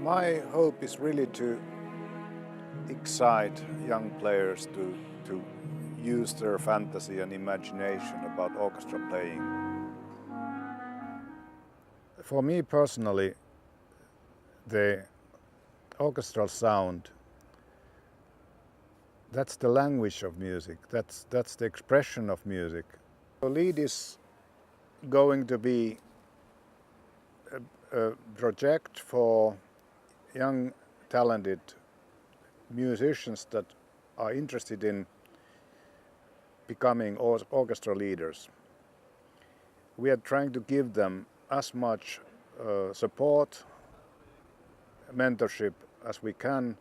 My hope is really to excite young players to use their fantasy and imagination about orchestra playing. For me personally, the orchestral sound, that's the language of music, that's the expression of music. The lead is going to be a project for young talented musicians that are interested in becoming orchestra leaders. We are trying to give them as much support, mentorship as we can.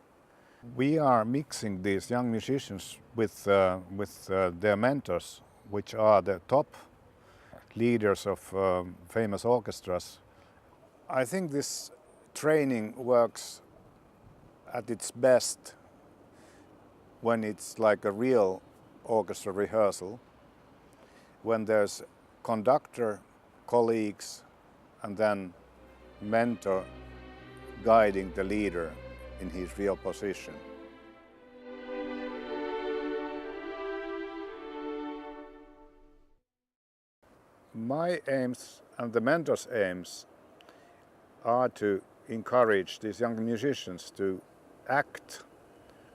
We are mixing these young musicians with their mentors, which are the top leaders of famous orchestras. I think this training works at its best when it's like a real orchestra rehearsal, when there's conductor, colleagues, and then mentor guiding the leader in his real position. My aims and the mentor's aims are to encourage these young musicians to act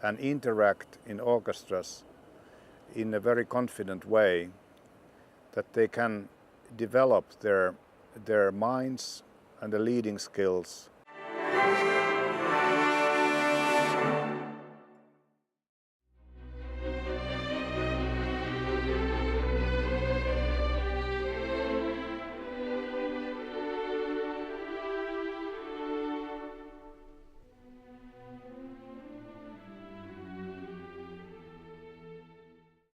and interact in orchestras in a very confident way, that they can develop their minds and the leading skills